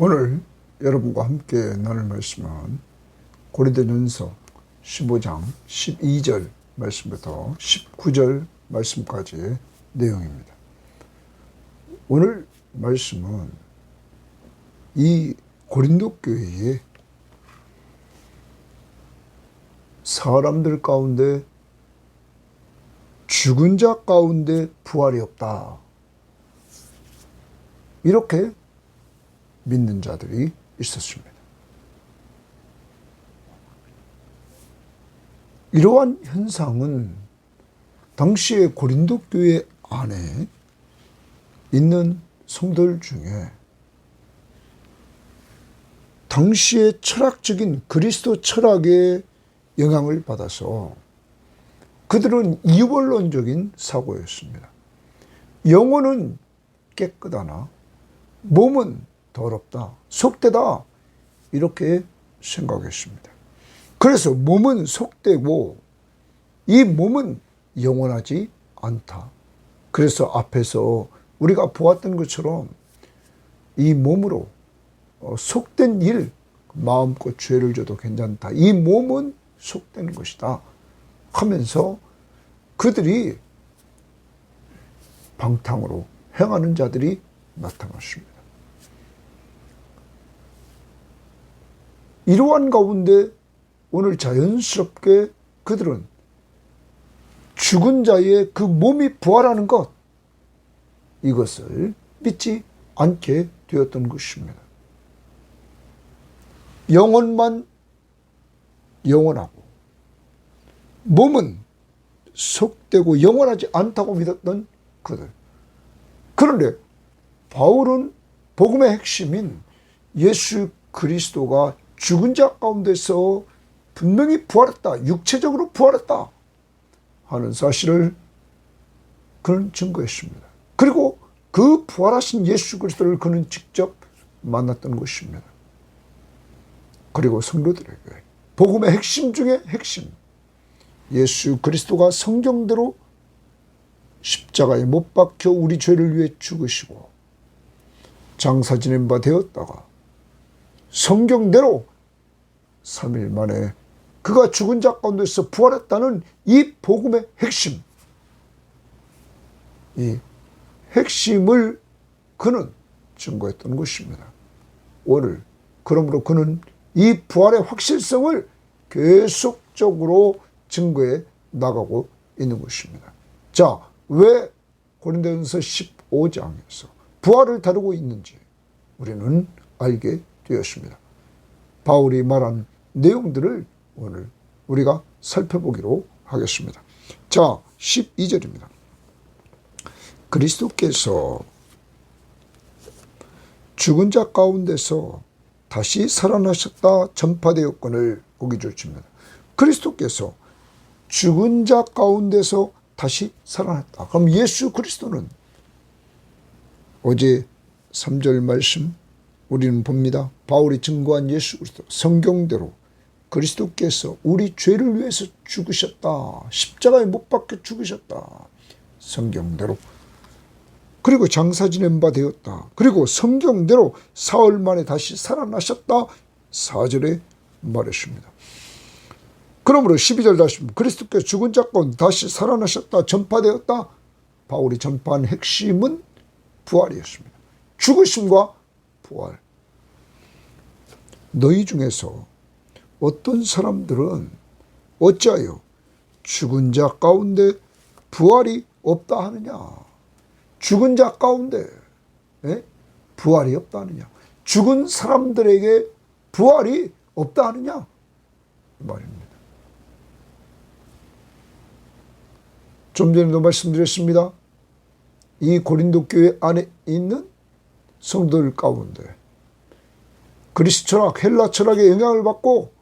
오늘 여러분과 함께 나눌 말씀은 고린도전서 15장 12절 말씀부터 19절 말씀까지의 내용입니다. 오늘 말씀은 이 고린도 교회에 사람들 가운데 죽은 자 가운데 부활이 없다, 이렇게 믿는 자들이 있었습니다. 이러한 현상은 당시의 고린도 교회 안에 있는 성도들 중에 당시의 철학적인 그리스도 철학의 영향을 받아서 그들은 이원론적인 사고였습니다. 영혼은 깨끗하나 몸은 더럽다, 속되다, 이렇게 생각했습니다. 그래서 몸은 속되고 이 몸은 영원하지 않다. 그래서 앞에서 우리가 보았던 것처럼 이 몸으로 속된 일, 마음껏 죄를 져도 괜찮다, 이 몸은 속된 것이다 하면서 그들이 방탕으로 행하는 자들이 나타났습니다. 이러한 가운데 오늘 자연스럽게 그들은 죽은 자의 그 몸이 부활하는 것, 이것을 믿지 않게 되었던 것입니다. 영혼만 영원하고 몸은 속되고 영원하지 않다고 믿었던 그들. 그런데 바울은 복음의 핵심인 예수 그리스도가 죽은 자 가운데서 분명히 부활했다, 육체적으로 부활했다 하는 사실을 그는 증거했습니다. 그리고 그 부활하신 예수 그리스도를 그는 직접 만났던 것입니다. 그리고 성도들에게 복음의 핵심 중에 핵심, 예수 그리스도가 성경대로 십자가에 못 박혀 우리 죄를 위해 죽으시고 장사 지낸 바 되었다가 성경대로 3일 만에 그가 죽은 자 가운데서 부활했다는 이 복음의 핵심, 이 핵심을 그는 증거했던 것입니다. 오늘 그러므로 그는 이 부활의 확실성을 계속적으로 증거해 나가고 있는 것입니다. 자, 왜 고린도전서 15장에서 부활을 다루고 있는지 우리는 알게 되었습니다. 바울이 말한 내용들을 오늘 우리가 살펴보기로 하겠습니다. 자, 12절입니다. 그리스도께서 죽은 자 가운데서 다시 살아나셨다 전파되었거늘, 보기 좋습니다. 그리스도께서 죽은 자 가운데서 다시 살아났다. 그럼 예수 그리스도는 어제 3절 말씀 우리는 봅니다. 바울이 증거한 예수 그리스도, 성경대로 그리스도께서 우리 죄를 위해서 죽으셨다, 십자가에 못 박혀 죽으셨다, 성경대로. 그리고 장사 지낸 바 되었다. 그리고 성경대로 사흘 만에 다시 살아나셨다, 4절에 말했습니다. 그러므로 12절 다시 그리스도께서 죽은 자 가운데 다시 살아나셨다 전파되었다. 바울이 전파한 핵심은 부활이었습니다. 죽으심과 부활. 너희 중에서 어떤 사람들은 어찌하여 죽은 자 가운데 부활이 없다 하느냐. 죽은 자 가운데 부활이 없다 하느냐. 죽은 사람들에게 부활이 없다 하느냐 말입니다. 좀 전에도 말씀드렸습니다. 이 고린도 교회 안에 있는 성도들 가운데 그리스 철학, 헬라 철학의 영향을 받고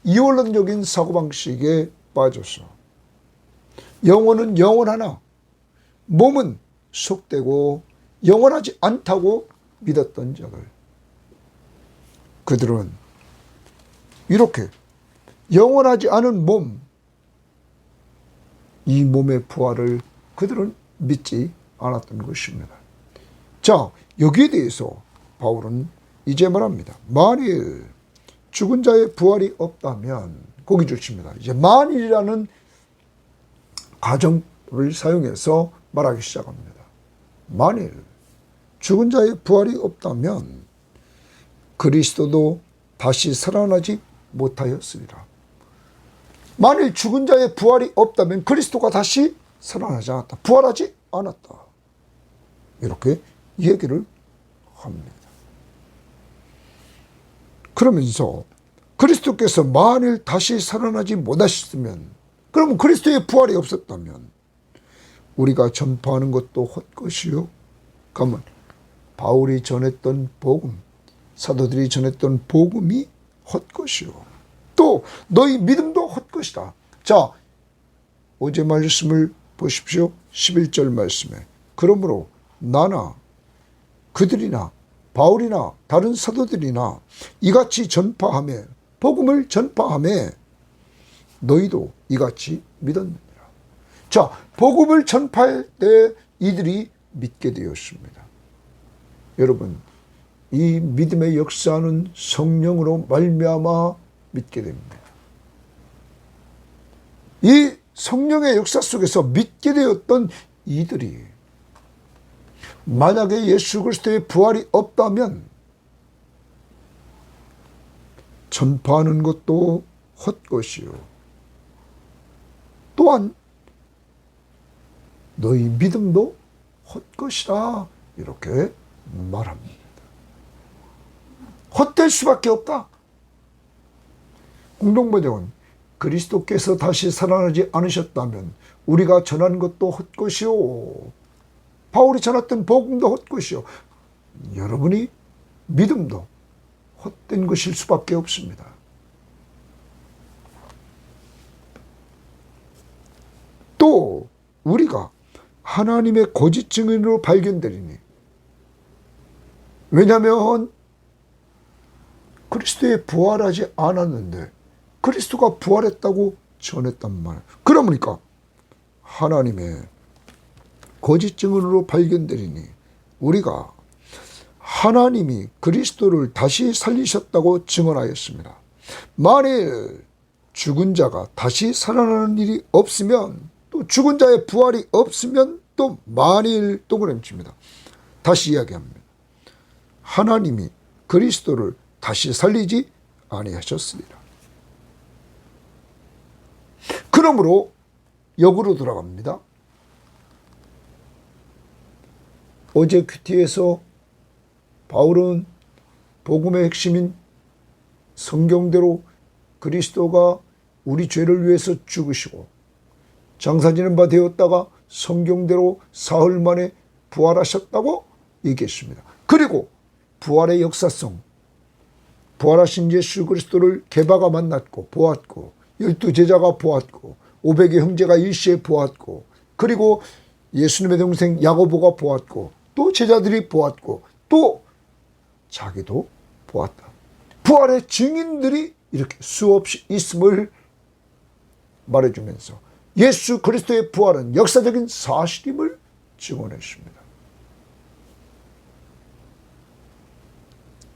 이원론적인 사고방식에 빠져서 영혼은 영원하나 몸은 속되고 영원하지 않다고 믿었던 자들, 그들은 이렇게 영원하지 않은 몸, 이 몸의 부활을 그들은 믿지 않았던 것입니다. 자, 여기에 대해서 바울은 이제 말합니다. 만일 죽은 자의 부활이 없다면, 거기 주십니다. 이제 만일이라는 가정을 사용해서 말하기 시작합니다. 만일 죽은 자의 부활이 없다면 그리스도도 다시 살아나지 못하였으리라. 만일 죽은 자의 부활이 없다면 그리스도가 다시 살아나지 않았다. 부활하지 않았다. 이렇게 얘기를 합니다. 그러면서 그리스도께서 만일 다시 살아나지 못하셨으면, 그러면 그리스도의 부활이 없었다면 우리가 전파하는 것도 헛것이요. 그러면 바울이 전했던 복음, 사도들이 전했던 복음이 헛것이요. 또 너희 믿음도 헛것이다. 자, 어제 말씀을 보십시오. 11절 말씀에 그러므로 나나 그들이나 바울이나 다른 사도들이나 이같이 전파하며 복음을 전파하며 너희도 이같이 믿었느니라. 자, 복음을 전파할 때 이들이 믿게 되었습니다. 여러분, 이 믿음의 역사는 성령으로 말미암아 믿게 됩니다. 이 성령의 역사 속에서 믿게 되었던 이들이 만약에 예수 그리스도의 부활이 없다면 전파하는 것도 헛것이요. 또한 너희 믿음도 헛것이다. 이렇게 말합니다. 헛될 수밖에 없다. 공동번역은 그리스도께서 다시 살아나지 않으셨다면 우리가 전한 것도 헛것이요. 바울이 전했던 복음도 헛것이요. 여러분이 믿음도 헛된 것일 수밖에 없습니다. 또 우리가 하나님의 거짓 증인으로 발견되리니, 왜냐하면 그리스도에 부활하지 않았는데 그리스도가 부활했다고 전했단 말이에요. 그러니까 하나님의 거짓 증언으로 발견되리니 우리가 하나님이 그리스도를 다시 살리셨다고 증언하였습니다. 만일 죽은 자가 다시 살아나는 일이 없으면, 또 죽은 자의 부활이 없으면 또 만일 동그라미칩니다. 다시 이야기합니다. 하나님이 그리스도를 다시 살리지 아니하셨으리라. 그러므로 역으로 돌아갑니다. 어제 큐티에서 바울은 복음의 핵심인 성경대로 그리스도가 우리 죄를 위해서 죽으시고 장사 지는 바 되었다가 성경대로 사흘 만에 부활하셨다고 얘기했습니다. 그리고 부활의 역사성, 부활하신 예수 그리스도를 게바가 만났고 보았고 12제자가 보았고 500의 형제가 일시에 보았고, 그리고 예수님의 동생 야고보가 보았고, 또 제자들이 보았고, 또 자기도 보았다. 부활의 증인들이 이렇게 수없이 있음을 말해주면서 예수 그리스도의 부활은 역사적인 사실임을 증언했습니다.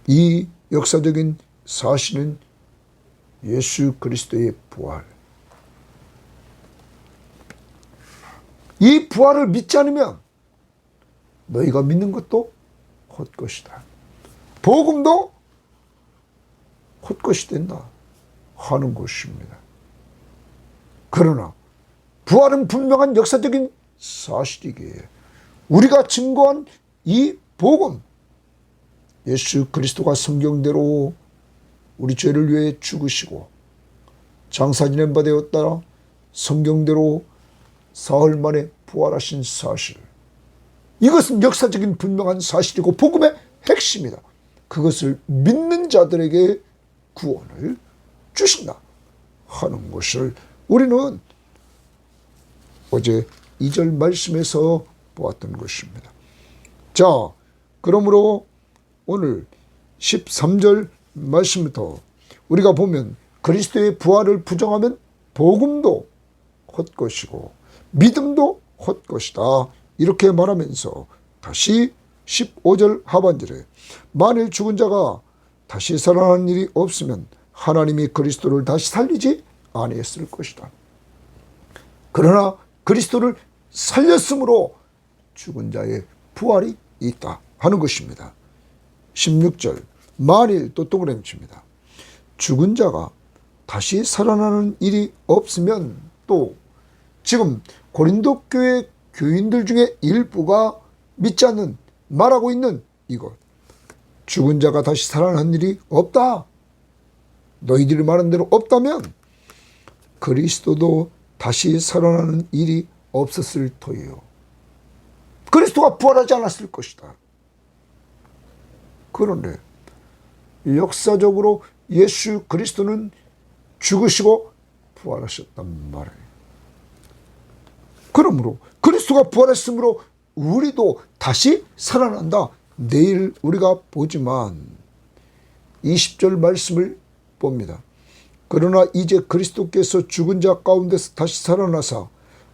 이 역사적인 사실은 예수 그리스도의 부활. 이 부활을 믿지 않으면 너희가 믿는 것도 헛것이다. 복음도 헛것이 된다 하는 것입니다. 그러나 부활은 분명한 역사적인 사실이기에 우리가 증거한 이 복음, 예수 그리스도가 성경대로 우리 죄를 위해 죽으시고 장사 지낸 바 되었다 성경대로 사흘 만에 부활하신 사실, 이것은 역사적인 분명한 사실이고 복음의 핵심이다. 그것을 믿는 자들에게 구원을 주신다 하는 것을 우리는 어제 2절 말씀에서 보았던 것입니다. 자, 그러므로 오늘 13절 말씀부터 우리가 보면 그리스도의 부활을 부정하면 복음도 헛것이고 믿음도 헛것이다 이렇게 말하면서 다시 15절 하반절에 만일 죽은 자가 다시 살아나는 일이 없으면 하나님이 그리스도를 다시 살리지 아니했을 것이다. 그러나 그리스도를 살렸으므로 죽은 자의 부활이 있다 하는 것입니다. 16절 만일 또 동그라미 칩니다. 죽은 자가 다시 살아나는 일이 없으면 또 지금 고린도 교회 교인들 중에 일부가 믿지 않는 말하고 있는 이것, 죽은 자가 다시 살아나는 일이 없다, 너희들이 말한 대로 없다면 그리스도도 다시 살아나는 일이 없었을 터이요. 그리스도가 부활하지 않았을 것이다. 그런데 역사적으로 예수 그리스도는 죽으시고 부활하셨단 말이에요. 그러므로 그리스도가 부활했으므로 우리도 다시 살아난다. 내일 우리가 보지만 20절 말씀을 봅니다. 그러나 이제 그리스도께서 죽은 자 가운데서 다시 살아나사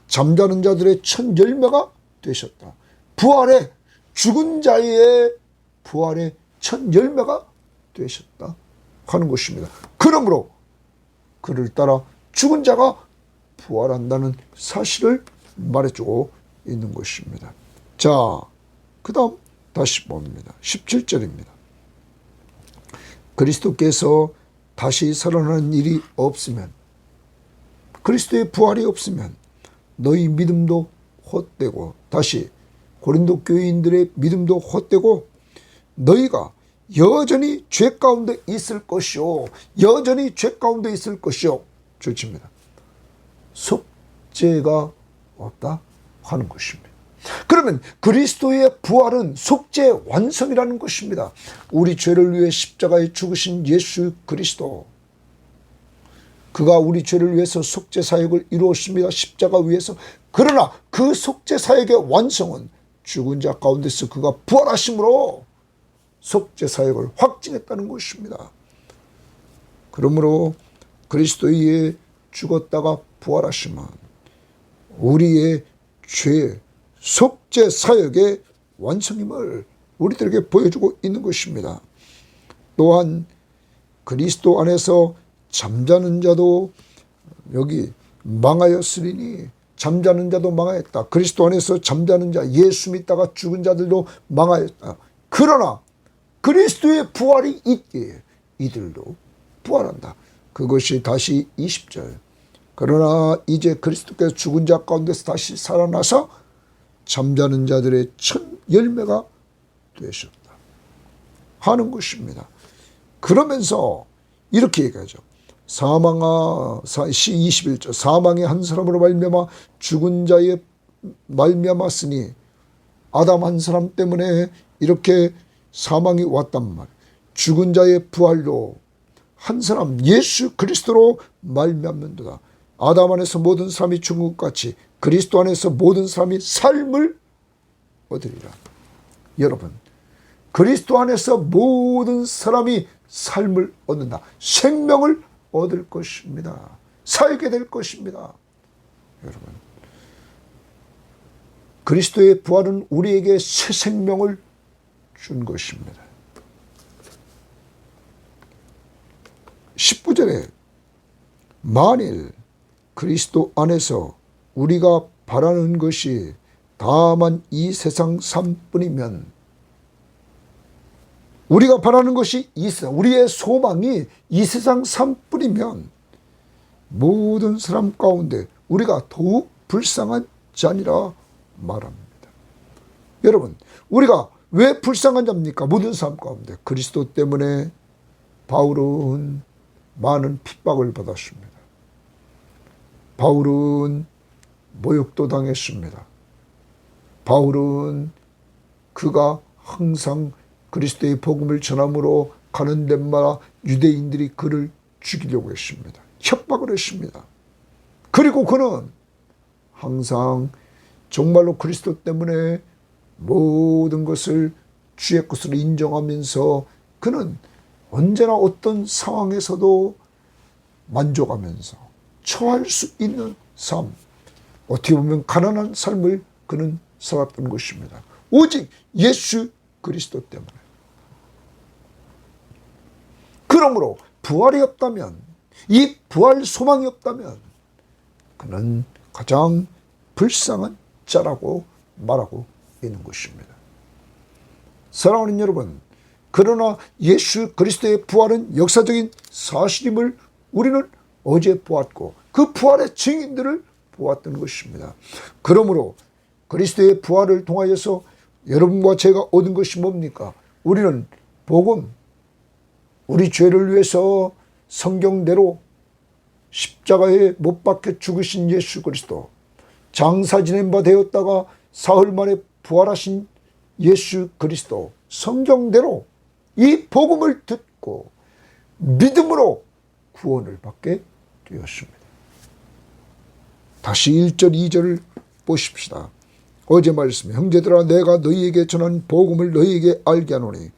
잠자는 자들의 첫 열매가 되셨다. 부활의 죽은 자의 부활의 첫 열매가 되셨다 하는 것입니다. 그러므로 그를 따라 죽은 자가 부활한다는 사실을 말해주고 있는 것입니다. 자, 그 다음 다시 봅니다. 17절입니다. 그리스도께서 다시 살아나는 일이 없으면, 그리스도의 부활이 없으면 너희 믿음도 헛되고, 다시 고린도 교인들의 믿음도 헛되고 너희가 여전히 죄 가운데 있을 것이요, 여전히 죄 가운데 있을 것이요. 좋습니다. 속죄가 없다 하는 것입니다. 그러면 그리스도의 부활은 속죄의 완성이라는 것입니다. 우리 죄를 위해 십자가에 죽으신 예수 그리스도, 그가 우리 죄를 위해서 속죄 사역을 이루었습니다. 십자가 위에서. 그러나 그 속죄 사역의 완성은 죽은 자 가운데서 그가 부활하심으로 속죄 사역을 확증했다는 것입니다. 그러므로 그리스도에 죽었다가 부활하시면 우리의 죄 속죄 사역의 완성임을 우리들에게 보여주고 있는 것입니다. 또한 그리스도 안에서 잠자는 자도 여기 망하였으리니, 잠자는 자도 망하였다. 그리스도 안에서 잠자는 자, 예수 믿다가 죽은 자들도 망하였다. 그러나 그리스도의 부활이 있기에 이들도 부활한다. 그것이 다시 20절. 그러나 이제 그리스도께서 죽은 자 가운데서 다시 살아나서 잠자는 자들의 첫 열매가 되셨다 하는 것입니다. 그러면서 이렇게 얘기하죠. 사망아, 21절. 사망의 한 사람으로 말미암아 죽은 자의 말미암았으니, 아담 한 사람 때문에 이렇게 사망이 왔단 말이에요. 죽은 자의 부활로 한 사람 예수 그리스도로 말미암는도다. 아담 안에서 모든 사람이 죽은 것 같이 그리스도 안에서 모든 사람이 삶을 얻으리라. 여러분, 그리스도 안에서 모든 사람이 삶을 얻는다. 생명을 얻을 것입니다. 살게 될 것입니다. 여러분, 그리스도의 부활은 우리에게 새 생명을 준 것입니다. 19절에 만일 그리스도 안에서 우리가 바라는 것이 다만 이 세상 삶뿐이면, 우리가 바라는 것이 이 세상, 우리의 소망이 이 세상 삶뿐이면 모든 사람 가운데 우리가 더욱 불쌍한 자니라 말합니다. 여러분, 우리가 왜 불쌍한 자입니까? 모든 사람 가운데 그리스도 때문에 바울은 많은 핍박을 받았습니다. 바울은 모욕도 당했습니다. 바울은 그가 항상 그리스도의 복음을 전함으로 가는 데마다 유대인들이 그를 죽이려고 했습니다. 협박을 했습니다. 그리고 그는 항상 정말로 그리스도 때문에 모든 것을 주의 것으로 인정하면서 그는 언제나 어떤 상황에서도 만족하면서 처할 수 있는 삶, 어떻게 보면 가난한 삶을 그는 살았던 것입니다. 오직 예수 그리스도 때문에. 그러므로 부활이 없다면, 이 부활 소망이 없다면 그는 가장 불쌍한 자라고 말하고 있는 것입니다. 사랑하는 여러분, 그러나 예수 그리스도의 부활은 역사적인 사실임을 우리는 어제 보았고 그 부활의 증인들을 보았던 것입니다. 그러므로 그리스도의 부활을 통하여서 여러분과 제가 얻은 것이 뭡니까? 우리는 복음, 우리 죄를 위해서 성경대로 십자가에 못 박혀 죽으신 예수 그리스도, 장사 지낸 바 되었다가 사흘 만에 부활하신 예수 그리스도, 성경대로 이 복음을 듣고 믿음으로 구원을 받게 되었습니다. 다시 1절 2절을 보십시다. 어제 말씀, 형제들아 내가 너희에게 전한 복음을 너희에게 알게 하노니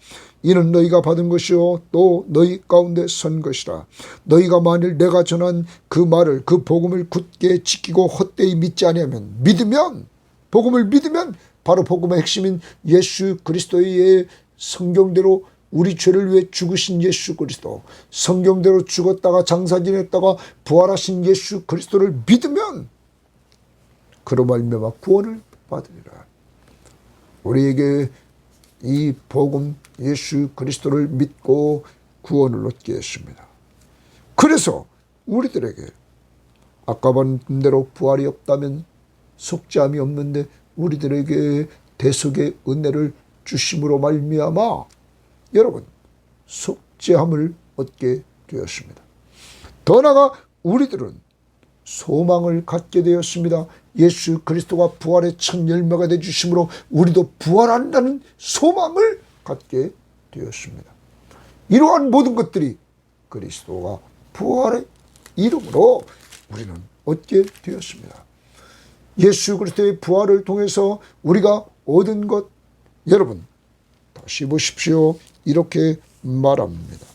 이는 너희가 받은 것이요 또 너희 가운데 선 것이라. 너희가 만일 내가 전한 그 말을, 그 복음을 굳게 지키고 헛되이 믿지 아니하면, 믿으면, 복음을 믿으면 바로 복음의 핵심인 예수 그리스도의 성경대로 우리 죄를 위해 죽으신 예수 그리스도, 성경대로 죽었다가 장사 지냈다가 부활하신 예수 그리스도를 믿으면 그로 말미암아 구원을 받으리라. 우리에게 이 복음 예수 그리스도를 믿고 구원을 얻게 했습니다. 그래서 우리들에게 아까 본 대로 부활이 없다면 속죄함이 없는데 우리들에게 대속의 은혜를 주심으로 말미암아 여러분 속죄함을 얻게 되었습니다. 더 나아가 우리들은 소망을 갖게 되었습니다. 예수 그리스도가 부활의 첫 열매가 되주심으로 우리도 부활한다는 소망을 갖게 되었습니다. 이러한 모든 것들이 그리스도가 부활의 이름으로 우리는 얻게 되었습니다. 예수 그리스도의 부활을 통해서 우리가 얻은 것, 여러분 다시 보십시오. 이렇게 말합니다.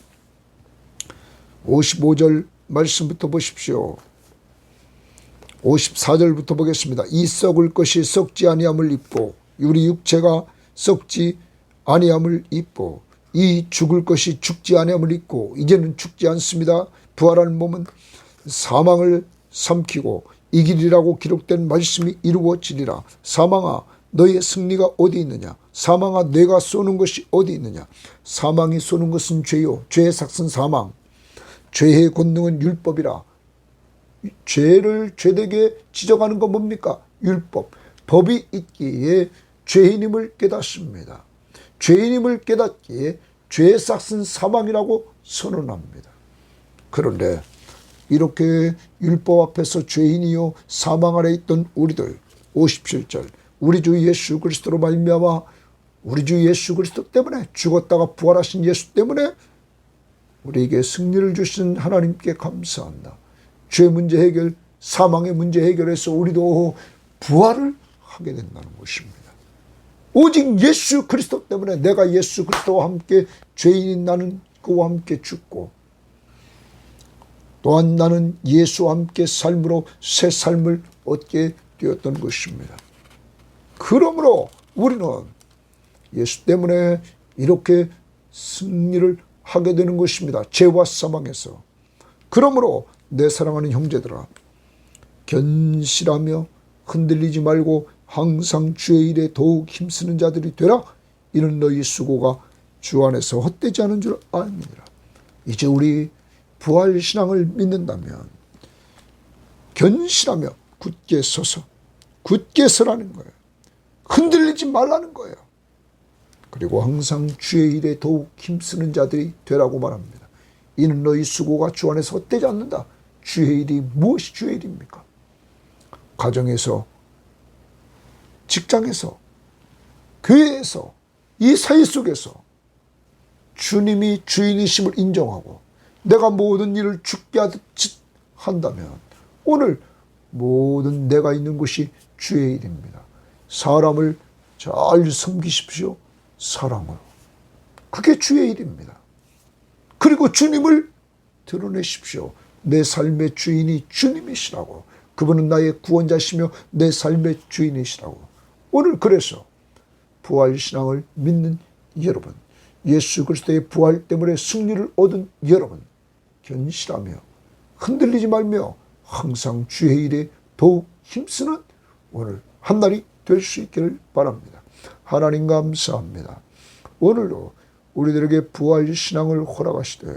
55절 말씀부터 보십시오. 54절부터 보겠습니다. 이 썩을 것이 썩지 아니함을 입고 우리 육체가 썩지 아니함을 입고 이 죽을 것이 죽지 아니함을 입고 이제는 죽지 않습니다. 부활한 몸은 사망을 삼키고 이기리라고 기록된 말씀이 이루어지리라. 사망아 너의 승리가 어디 있느냐? 사망아 내가 쏘는 것이 어디 있느냐? 사망이 쏘는 것은 죄요 죄의 삭은 사망, 죄의 권능은 율법이라. 죄를 죄되게 지적하는 건 뭡니까? 율법. 법이 있기에 죄인임을 깨닫습니다. 죄인임을 깨닫기에 죄의 삭은 사망이라고 선언합니다. 그런데 이렇게 율법 앞에서 죄인이요 사망 아래 있던 우리들, 57절 우리 주 예수 그리스도로 말미암아 우리 주 예수 그리스도 때문에 죽었다가 부활하신 예수 때문에 우리에게 승리를 주신 하나님께 감사한다. 죄 문제 해결, 사망의 문제 해결해서 우리도 부활을 하게 된다는 것입니다. 오직 예수 그리스도 때문에 내가 예수 그리스도와 함께 죄인인 나는 그와 함께 죽고 또한 나는 예수와 함께 삶으로 새 삶을 얻게 되었던 것입니다. 그러므로 우리는 예수 때문에 이렇게 승리를 하게 되는 것입니다. 죄와 사망에서. 그러므로 내 사랑하는 형제들아, 견실하며 흔들리지 말고 항상 주의 일에 더욱 힘쓰는 자들이 되라. 이는 너희 수고가 주 안에서 헛되지 않은 줄 아느니라. 이제 우리 부활신앙을 믿는다면 견실하며 굳게 서서 굳게 서라는 거예요. 흔들리지 말라는 거예요. 그리고 항상 주의 일에 더욱 힘쓰는 자들이 되라고 말합니다. 이는 너희 수고가 주 안에서 헛되지 않는다. 주의 일이 무엇이 주의 일입니까? 가정에서, 직장에서, 교회에서, 이 사회 속에서 주님이 주인이심을 인정하고 내가 모든 일을 주께 하듯 한다면 오늘 모든 내가 있는 곳이 주의 일입니다. 사람을 잘 섬기십시오. 사랑으로. 그게 주의 일입니다. 그리고 주님을 드러내십시오. 내 삶의 주인이 주님이시라고. 그분은 나의 구원자시며 내 삶의 주인이시라고. 오늘 그래서 부활신앙을 믿는 여러분, 예수 그리스도의 부활 때문에 승리를 얻은 여러분, 견실하며 흔들리지 말며 항상 주의 일에 더욱 힘쓰는 오늘 한날이 될 수 있기를 바랍니다. 하나님 감사합니다. 오늘도 우리들에게 부활 신앙을 허락하시되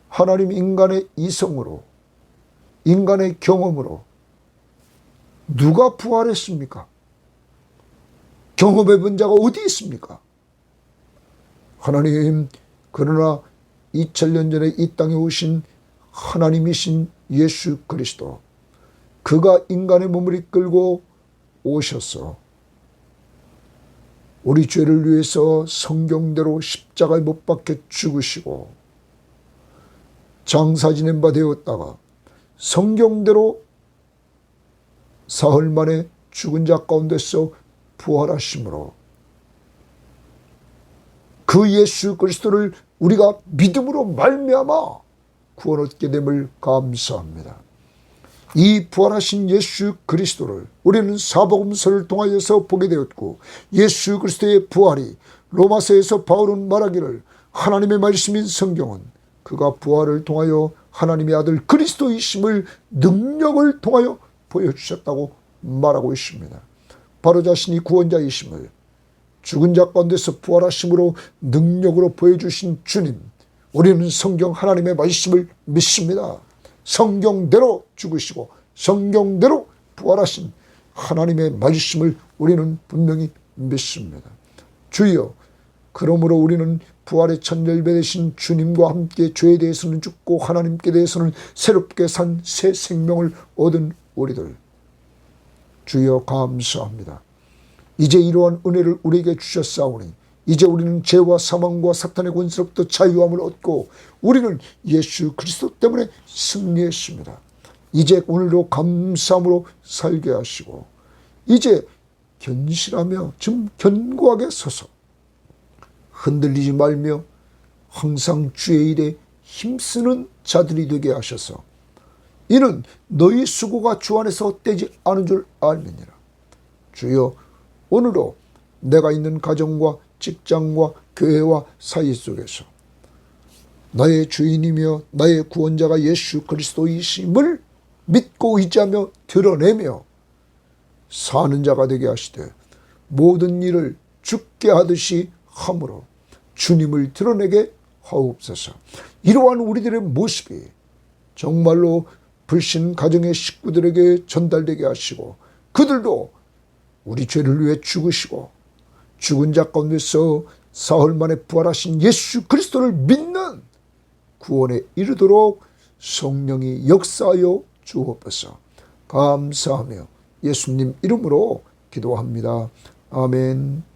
하나님 인간의 이성으로, 인간의 경험으로 누가 부활했습니까? 경험해 본 자가 어디 있습니까? 하나님, 그러나 2000년 전에 이 땅에 오신 하나님이신 예수 그리스도, 그가 인간의 몸을 이끌고 오셔서 우리 죄를 위해서 성경대로 십자가에 못 박혀 죽으시고 장사 지낸 바 되었다가 성경대로 사흘 만에 죽은 자 가운데서 부활하심으로 그 예수 그리스도를 우리가 믿음으로 말미암아 구원 얻게 됨을 감사합니다. 이 부활하신 예수 그리스도를 우리는 사복음서를 통하여서 보게 되었고, 예수 그리스도의 부활이 로마서에서 바울은 말하기를 하나님의 말씀인 성경은 그가 부활을 통하여 하나님의 아들 그리스도이심을 능력을 통하여 보여주셨다고 말하고 있습니다. 바로 자신이 구원자이심을 죽은 자 가운데서 부활하심으로 능력으로 보여주신 주님, 우리는 성경 하나님의 말씀을 믿습니다. 성경대로 죽으시고 성경대로 부활하신 하나님의 말씀을 우리는 분명히 믿습니다. 주여, 그러므로 우리는 부활의 천열배 되신 주님과 함께 죄에 대해서는 죽고 하나님께 대해서는 새롭게 산 새 생명을 얻은 우리들, 주여 감사합니다. 이제 이러한 은혜를 우리에게 주셨사오니 이제 우리는 죄와 사망과 사탄의 권세로부터 자유함을 얻고 우리는 예수 그리스도 때문에 승리했습니다. 이제 오늘도 감사함으로 살게 하시고 이제 견실하며 좀 견고하게 서서 흔들리지 말며 항상 주의 일에 힘쓰는 자들이 되게 하셔서 이는 너희 수고가 주 안에서 헛되지 않은 줄 알미니라. 주여, 오늘도 내가 있는 가정과 직장과 교회와 사이 속에서 나의 주인이며 나의 구원자가 예수 그리스도이심을 믿고 의지하며 드러내며 사는 자가 되게 하시되 모든 일을 주께 하듯이 함으로 주님을 드러내게 하옵소서. 이러한 우리들의 모습이 정말로 불신 가정의 식구들에게 전달되게 하시고 그들도 우리 죄를 위해 죽으시고 죽은 자 가운데서 사흘 만에 부활하신 예수 그리스도를 믿는 구원에 이르도록 성령이 역사하여 주옵소서. 감사하며 예수님 이름으로 기도합니다. 아멘.